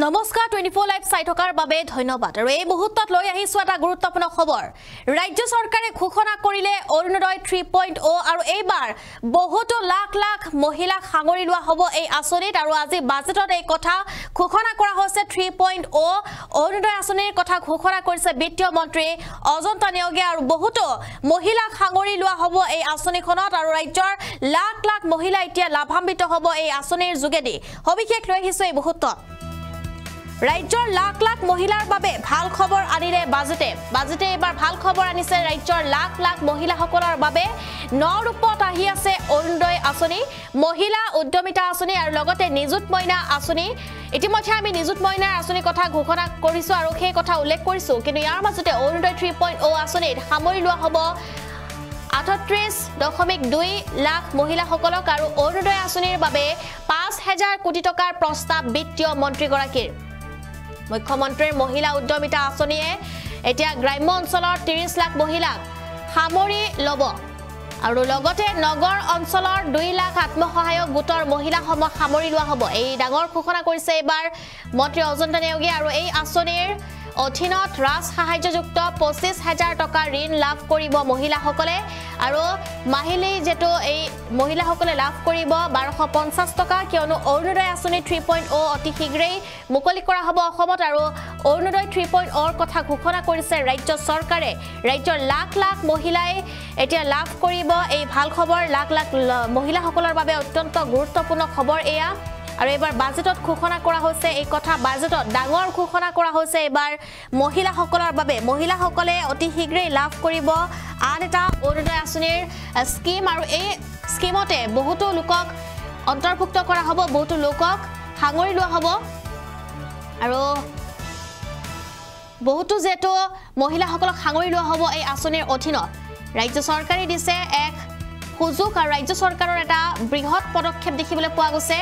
নমস্কাৰ 24 লাইভ চাই থকাৰ বাবে ধন্যবাদ আৰু এই মুহূৰ্তত লৈ আহিছো এটা গুৰুত্বপূৰ্ণ খবৰ ৰাজ্য চৰকাৰে ঘোষণা কৰিলে অৰুণোদয় 3.0 আৰু এইবাৰ বহুতো লাখ লাখ মহিলা সাঙৰি লোৱা হ'ব এই আঁচনিত আৰু আজি বাজেটত এই কথা ঘোষণা কৰা হৈছে 3.0 অৰুণোদয় আঁচনিৰ কথা ঘোষণা কৰিছে বিত্তীয় মন্ত্ৰী অজন্তা নেওগে আৰু বহুতো মহিলা সাঙৰি লোৱা হ'ব এই আঁচনিখনত আৰু ৰাজ্যৰ লাখ লাখ মহিলা এতিয়া লাভান্বিত হ'ব এই আঁচনিৰ যোগেদি হবিশেষ লৈ আহিছো এই মুহূৰ্তত ৰাজ্যৰ লাখ লাখ মহিলাৰ বাবে ভাল খবৰ আনিলে বাজেটে এবাৰ ভাল খবৰ আনিছে ৰাজ্যৰ লাখ লাখ মহিলাসকলৰ বাবে নৰূপত আহি আছে অৰুণোদয় আঁচনি মহিলা উদ্যমিতা আঁচনি আৰু লগতে নিযুত মইনা আঁচনি ইতিমধ্যে আমি নিযুত মইনাৰ আঁচনিৰ কথা ঘোষণা কৰিছো আৰু সেই কথা উল্লেখ কৰিছো কিন্তু ইয়াৰ মাজতে অৰুণোদয় 3.0 আঁচনিত সামৰি লোৱা হ'ব 38.2 লাখ মহিলাসকলক আৰু অৰুণোদয় আঁচনিৰ বাবে 5,000 কোটি টকাৰ প্ৰস্তাৱ বিত্তীয় মন্ত্ৰীগৰাকীৰ মুখ্যমন্ত্ৰীৰ মহিলা উদ্যমিতা আঁচনিয়ে এতিয়া গ্ৰাম্য অঞ্চলৰ 30 লাখ মহিলাক সামৰি ল'ব আৰু লগতে নগৰ অঞ্চলৰ 2 লাখ আত্মসহায়ক গোটৰ মহিলাসমূহ সামৰি লোৱা হ'ব এই ডাঙৰ ঘোষণা কৰিছে এবাৰ মন্ত্ৰী অজন্তা নেওগে আৰু এই আঁচনিৰ অধীনত ৰাজ সাহায্যযুক্ত 25,000 টকা ঋণ লাভ কৰিব মহিলাসকলে আৰু মাহিলী যেটো এই মহিলাসকলে লাভ কৰিব 1250 টকা কিয়নো অৰুণোদয় আঁচনি 3.0 অতি শীঘ্ৰেই মুকলি কৰা হ'ব অসমত আৰু অৰুণোদয় 3.0 কথা ঘোষণা কৰিছে ৰাজ্য চৰকাৰে ৰাজ্যৰ লাখ লাখ মহিলাই এতিয়া লাভ কৰিব এই ভাল খবৰ লাখ লাখ মহিলাসকলৰ বাবে অত্যন্ত গুৰুত্বপূৰ্ণ খবৰ এয়া আৰু এবাৰ বাজেটত ঘোষণা কৰা হৈছে এই কথা বাজেটত ডাঙৰ ঘোষণা কৰা হৈছে এবাৰ মহিলাসকলৰ বাবে মহিলাসকলে অতি শীঘ্ৰেই লাভ কৰিব আন এটা অৰুণোদয় আঁচনিৰ স্কিম আৰু এই স্কিমতে বহুতো লোকক অন্তৰ্ভুক্ত কৰা হ'ব বহুতো লোকক সাঙৰি লোৱা হ'ব আৰু বহুতো যেটো মহিলাসকলক সাঙৰি লোৱা হ'ব এই আঁচনিৰ অধীনত ৰাজ্য চৰকাৰে দিছে এক সুযোগ আৰু ৰাজ্য চৰকাৰৰ এটা বৃহৎ পদক্ষেপ দেখিবলৈ পোৱা গৈছে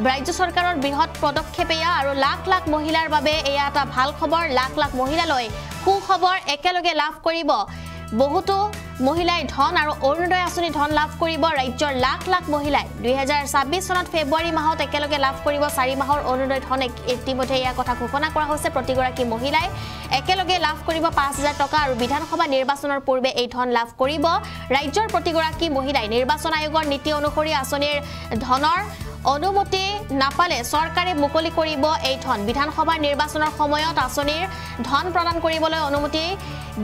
ৰাজ্য চৰকাৰৰ বৃহৎ পদক্ষেপ এয়া আৰু লাখ লাখ মহিলাৰ বাবে এয়া এটা ভাল খবৰ লাখ লাখ মহিলালৈ সুখবৰ একেলগে লাভ কৰিব বহুতো মহিলাই ধন আৰু অৰুণোদয় আঁচনি ধন লাভ কৰিব ৰাজ্যৰ লাখ লাখ মহিলাই 2026 চনত ফেব্ৰুৱাৰী মাহত একেলগে লাভ কৰিব 4 মাহৰ অৰুণোদয় ধন ইতিমধ্যে এয়া কথা ঘোষণা কৰা হৈছে প্ৰতিগৰাকী মহিলাই একেলগে লাভ কৰিব 5,000 টকা আৰু বিধানসভা নিৰ্বাচনৰ পূৰ্বে এই ধন লাভ কৰিব ৰাজ্যৰ প্ৰতিগৰাকী মহিলাই নিৰ্বাচন আয়োগৰ নীতি অনুসৰি আঁচনিৰ ধনৰ অনুমতি নাপালে চৰকাৰে মুকলি কৰিব এই ধন বিধানসভা নিৰ্বাচনৰ সময়ত আঁচনিৰ ধন প্ৰদান কৰিবলৈ অনুমতি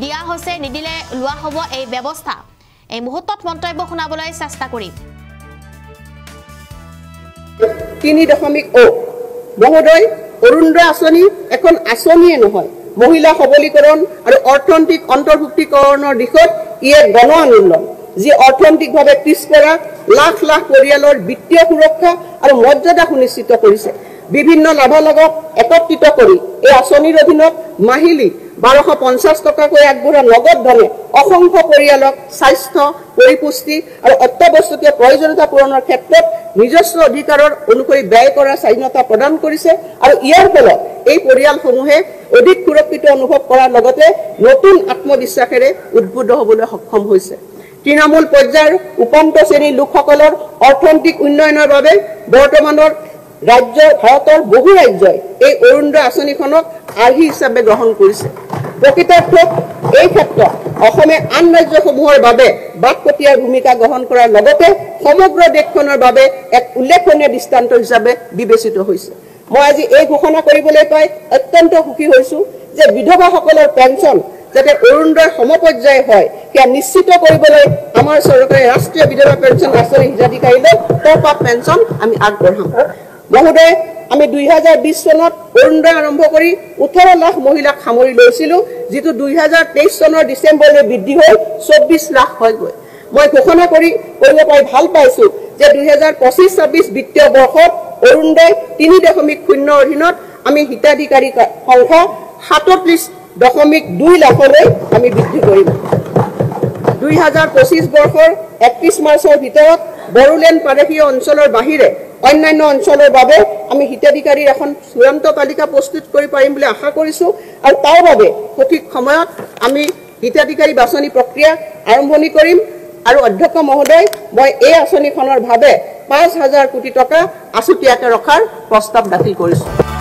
দিয়া হৈছে নিদিলে লোৱা হ'ব এই ব্যৱস্থা এই মুহূৰ্তত মন্তব্য শুনাবলৈ চেষ্টা কৰিম 3.0 মহোদয় অৰুণোদয় আঁচনি এখন আঁচনিয়ে নহয় মহিলা সবলীকৰণ আৰু অৰ্থনৈতিক অন্তৰ্ভুক্তিকৰণৰ দিশত ই এক গণ আন্দোলন যি অৰ্থনৈতিকভাৱে পিছপৰা লাখ লাখ পৰিয়ালৰ বিত্তীয় সুৰক্ষা আৰু মৰ্যাদা সুনিশ্চিত কৰিছে বিভিন্ন লাভালাভক একত্ৰিত কৰি এই আঁচনিৰ অধীনত মাহিলী 1250 টকাকৈ আগবঢ়া নগদ ধনে অসংখ্য পৰিয়ালক স্বাস্থ্য পৰিপুষ্টি আৰু অত্যাৱশ্যকীয় প্ৰয়োজনীয়তা পূৰণৰ ক্ষেত্ৰত নিজস্ব অধিকাৰৰ অনুসৰি ব্যয় কৰাৰ স্বাধীনতা প্ৰদান কৰিছে আৰু ইয়াৰ ফলত এই পৰিয়ালসমূহে অধিক সুৰক্ষিত অনুভৱ কৰাৰ লগতে নতুন আত্মবিশ্বাসেৰে উদ্বুদ্ধ হ'বলৈ সক্ষম হৈছে তৃণমূল পৰ্যায়ৰ উপান্ত শ্ৰেণীৰ লোকসকলৰ অৰ্থনৈতিক উন্নয়নৰ বাবে বৰ্তমানৰ ভাৰতৰ বহু ৰাজ্যই এই অৰুণোদয় আঁচনিখনক আৰ্হি হিচাপে গ্ৰহণ কৰিছে প্ৰকৃতাৰ্থত এই ক্ষেত্ৰত অসমে আন ৰাজ্যসমূহৰ বাবে বাকপটীয়াৰ ভূমিকা গ্ৰহণ কৰাৰ লগতে সমগ্ৰ দেশখনৰ বাবে এক উল্লেখনীয় দৃষ্টান্ত হিচাপে বিবেচিত হৈছে মই আজি এই ঘোষণা কৰিবলৈ পাই অত্যন্ত সুখী হৈছো যে বিধৱাসকলৰ পেঞ্চন যাতে অৰুণোদয় সমপৰ্যায় হয় সেয়া নিশ্চিত কৰিবলৈ আমাৰ চৰকাৰে ৰাষ্ট্ৰীয় বিধৱা পেঞ্চন আঁচনি হিতাধিকাৰীলৈ টপ আপ পেঞ্চন আমি আগবঢ়াম মহোদয় আমি 2020 চনত অৰুণোদয় আৰম্ভ কৰি 18 লাখ মহিলাক সামৰি লৈছিলো যেটো 2023 চনৰ ডিচেম্বৰলৈ বৃদ্ধি হৈ 24 লাখ হৈ গৈ মই ঘোষণা কৰিব পাই ভাল পাইছো যে 2025-26 বিত্তীয় বৰ্ষত অৰুণোদয় 3.0 অধীনত আমি হিতাধিকাৰী সংখ্যা 37.2 লাখলৈ আমি বৃদ্ধি কৰিম 2025 বৰ্ষৰ 31 মাৰ্চৰ ভিতৰত বড়োলেণ্ড প্ৰাদেশিক অঞ্চলৰ বাহিৰে অন্যান্য অঞ্চলৰ বাবে আমি হিতাধিকাৰীৰ এখন চূড়ান্ত তালিকা প্ৰস্তুত কৰি পাৰিম বুলি আশা কৰিছো আৰু তাৰ বাবে সঠিক সময়ত আমি হিতাধিকাৰী বাছনি প্ৰক্ৰিয়া আৰম্ভণি কৰিম আৰু অধ্যক্ষ মহোদয় মই এই আঁচনিখনৰ ভাৱে 5,000 কোটি টকা আছুতীয়াকৈ ৰখাৰ প্ৰস্তাৱ দাখিল কৰিছো